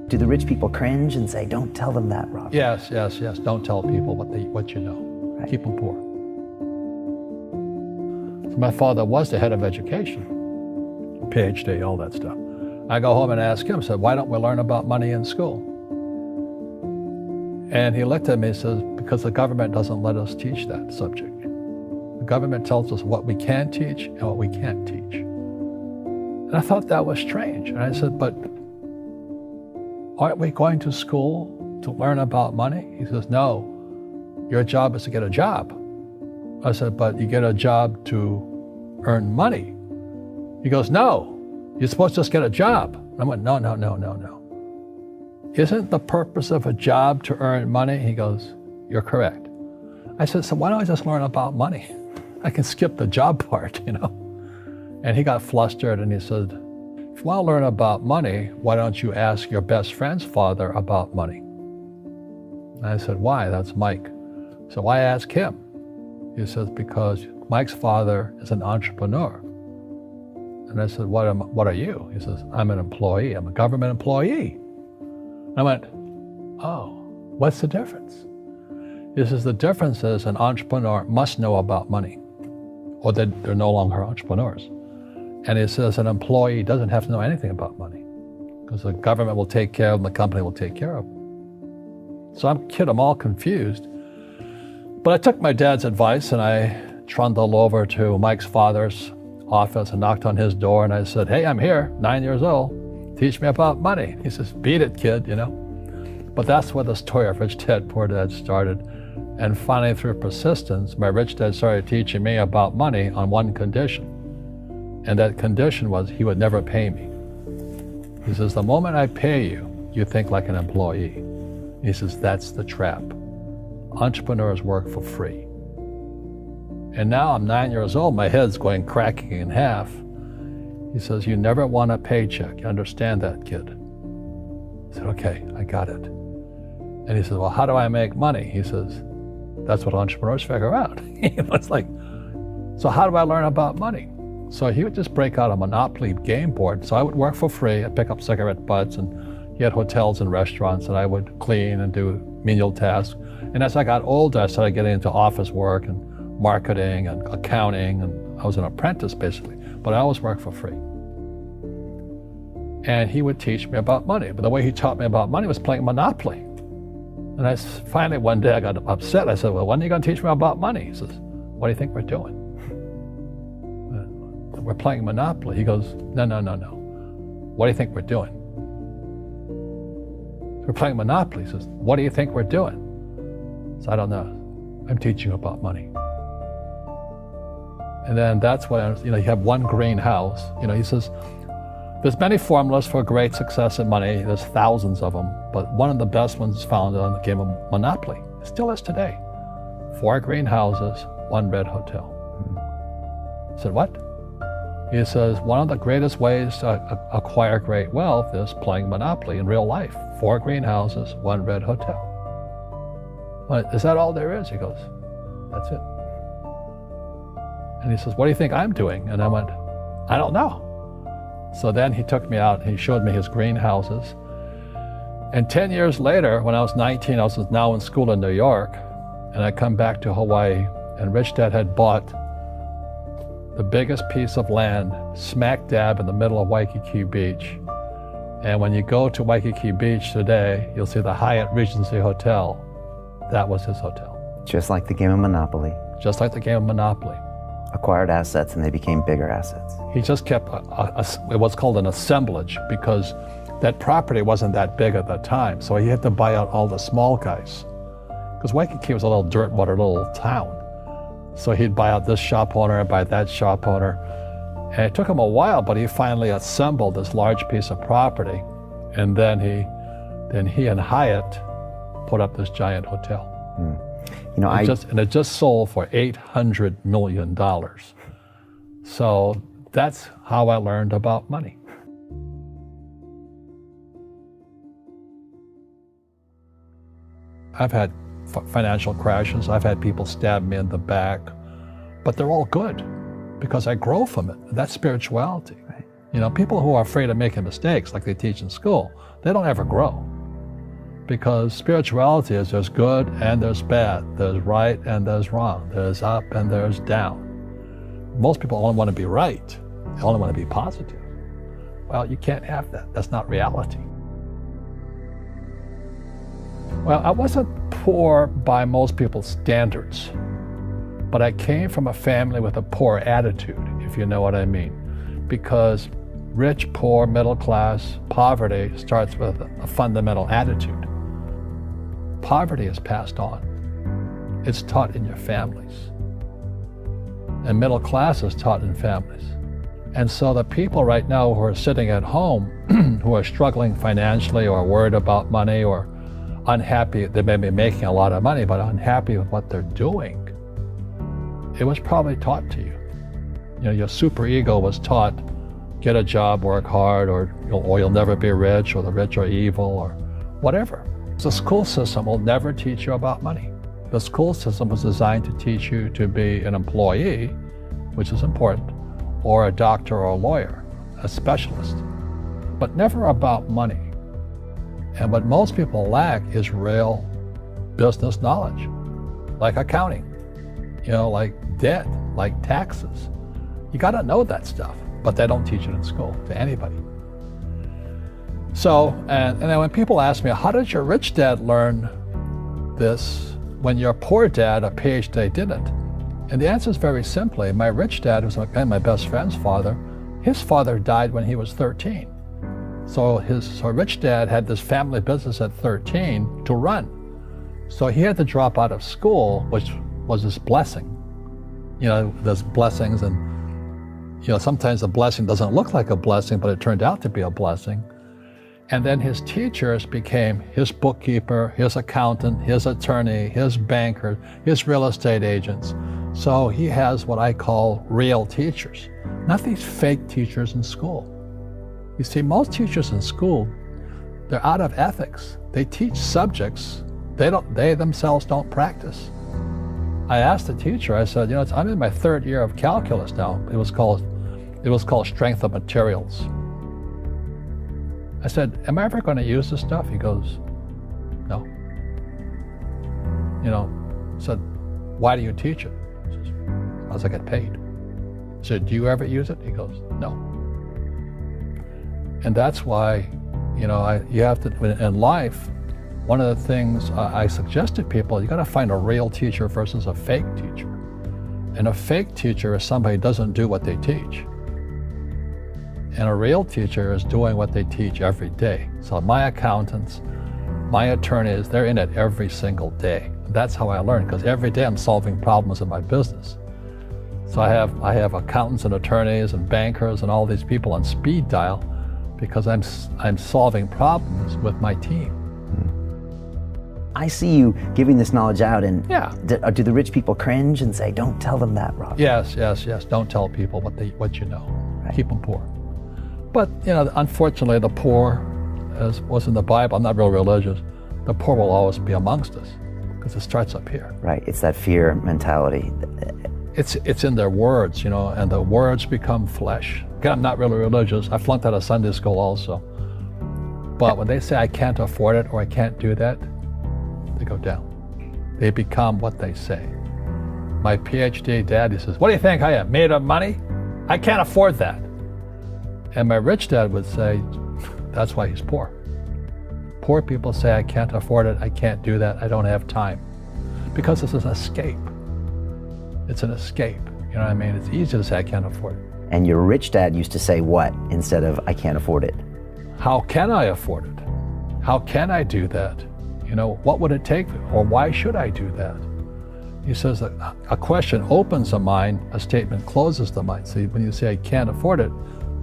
Do the rich people cringe and say, don't tell them that, Rob? Yes. Don't tell people what you know. Right. Keep them poor. So my father was the head of education, PhD, all that stuff. I go home and ask him, said, why don't we learn about money in school? And he looked at me and says, because the government doesn't let us teach that subject. The government tells us what we can teach and what we can't teach. And I thought that was strange. And I said, but aren't we going to school to learn about money? He says, no, your job is to get a job. I said, but you get a job to earn money. He goes, no, you're supposed to just get a job. I went, no. Isn't the purpose of a job to earn money? He goes, you're correct. I said, so why don't I just learn about money? I can skip the job part, you know? And he got flustered and he said, if you want to learn about money, why don't you ask your best friend's father about money? And I said, why? That's Mike. So why ask him? He says, because Mike's father is an entrepreneur. And I said, what are you? He says, I'm an employee. I'm a government employee. I went, oh, what's the difference? He says, the difference is an entrepreneur must know about money, or they're no longer entrepreneurs. And he says an employee doesn't have to know anything about money, because the government will take care of them, the company will take care of them. So I'm all confused. But I took my dad's advice and I trundled over to Mike's father's office and knocked on his door and I said, hey, I'm here, 9 years old. Teach me about money. He says, beat it, kid, you know. But that's where the story of Rich Dad, Poor Dad started. And finally, through persistence, my rich dad started teaching me about money on one condition. And that condition was he would never pay me. He says, the moment I pay you, you think like an employee. He says, that's the trap. Entrepreneurs work for free. And now I'm 9 years old, my head's cracking in half. He says, you never want a paycheck. You understand that, kid? I said, okay, I got it. And he says, well, how do I make money? He says, that's what entrepreneurs figure out. It's like, so how do I learn about money? So he would just break out a Monopoly game board. So I would work for free. I'd pick up cigarette butts, and he had hotels and restaurants, and I would clean and do menial tasks. And as I got older, I started getting into office work and marketing and accounting, and I was an apprentice basically, but I always worked for free. And he would teach me about money, but the way he taught me about money was playing Monopoly. And I finally one day I got upset. I said, well, when are you going to teach me about money? He says, what do you think we're doing? We're playing Monopoly. He goes, no. What do you think we're doing? We're playing Monopoly. He says, what do you think we're doing? So I don't know. I'm teaching you about money. And then that's when, you have one green house. He says, there's many formulas for great success in money. There's thousands of them, but one of the best ones is found on the game of Monopoly. It still is today. 4 green houses, 1 red hotel. I said, what? He says, one of the greatest ways to acquire great wealth is playing Monopoly in real life. 4 green houses, 1 red hotel. But is that all there is? He goes, that's it. And he says, what do you think I'm doing? And I went, I don't know. So then he took me out and he showed me his green houses. And 10 years later, when I was 19, I was now in school in New York, and I come back to Hawaii, and Rich Dad had bought the biggest piece of land smack dab in the middle of Waikiki Beach. And when you go to Waikiki Beach today, you'll see the Hyatt Regency Hotel. That was his hotel. Just like the game of Monopoly. Just like the game of Monopoly. Acquired assets and they became bigger assets. He just kept what's called an assemblage, because that property wasn't that big at the time. So he had to buy out all the small guys. Because Waikiki was a little dirtwater little town. So he'd buy out this shop owner and buy that shop owner. And it took him a while, but he finally assembled this large piece of property. And then he and Hyatt put up this giant hotel. It just sold for $800 million. So that's how I learned about money. I've had financial crashes. I've had people stab me in the back, but they're all good because I grow from it. That's spirituality. Right. People who are afraid of making mistakes, like they teach in school, they don't ever grow. Because spirituality is there's good and there's bad, there's right and there's wrong, there's up and there's down. Most people only want to be right. They only want to be positive. Well, you can't have that. That's not reality. Well, I wasn't poor by most people's standards, but I came from a family with a poor attitude, if you know what I mean. Because rich, poor, middle class, poverty starts with a fundamental attitude. Poverty is passed on. It's taught in your families. And middle class is taught in families. And so the people right now who are sitting at home, who are struggling financially or worried about money or unhappy, they may be making a lot of money, but unhappy with what they're doing, it was probably taught to you. Your superego was taught, get a job, work hard, or you'll never be rich, or the rich are evil, or whatever. The school system will never teach you about money. The school system was designed to teach you to be an employee, which is important, or a doctor or a lawyer, a specialist, but never about money. And what most people lack is real business knowledge, like accounting, like debt, like taxes. You got to know that stuff, but they don't teach it in school to anybody. So, and then when people ask me, how did your rich dad learn this when your poor dad, a PhD, didn't? And the answer is very simply, my rich dad, who's my best friend's father, his father died when he was 13. So his rich dad had this family business at 13 to run. So he had to drop out of school, which was his blessing. There's blessings, and sometimes the blessing doesn't look like a blessing, but it turned out to be a blessing. And then his teachers became his bookkeeper, his accountant, his attorney, his banker, his real estate agents. So he has what I call real teachers, not these fake teachers in school. You see, most teachers in school, they're out of ethics. They teach subjects they themselves don't practice. I asked the teacher, I said, I'm in my third year of calculus now. It was called strength of materials. I said, am I ever going to use this stuff? He goes, no. I said, why do you teach it? He says, because I get paid. I said, do you ever use it? He goes, no. And that's why, you have to, in life, one of the things I suggest to people, you got to find a real teacher versus a fake teacher. And a fake teacher is somebody who doesn't do what they teach. And a real teacher is doing what they teach every day. So my accountants, my attorneys, they're in it every single day. That's how I learn, because every day I'm solving problems in my business. So I have accountants and attorneys and bankers and all these people on speed dial because I'm solving problems with my team. I see you giving this knowledge out, and yeah. Do the rich people cringe and say, don't tell them that, Rob? Yes. Don't tell people what you know. Right. Keep them poor. But, unfortunately, the poor, as was in the Bible, I'm not real religious, the poor will always be amongst us because it starts up here. Right, it's that fear mentality. It's in their words, and the words become flesh. Again, I'm not really religious. I flunked out of Sunday school also. But when they say I can't afford it or I can't do that, they go down. They become what they say. My PhD dad, he says, what do you think I am, made of money? I can't afford that. And my rich dad would say, that's why he's poor. Poor people say, I can't afford it, I can't do that, I don't have time. Because it's an escape. It's an escape, you know what I mean? It's easy to say, I can't afford it. And your rich dad used to say what instead of, I can't afford it? How can I afford it? How can I do that? What would it take, or why should I do that? He says that a question opens the mind, a statement closes the mind. So when you say, I can't afford it,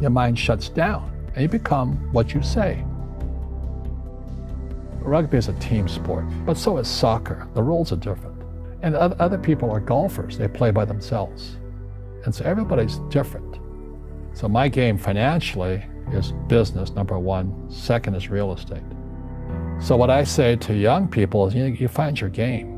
your mind shuts down, and you become what you say. Rugby is a team sport, but so is soccer. The rules are different. And other people are golfers. They play by themselves. And so everybody's different. So my game financially is business, number one. Second is real estate. So what I say to young people is, you find your game.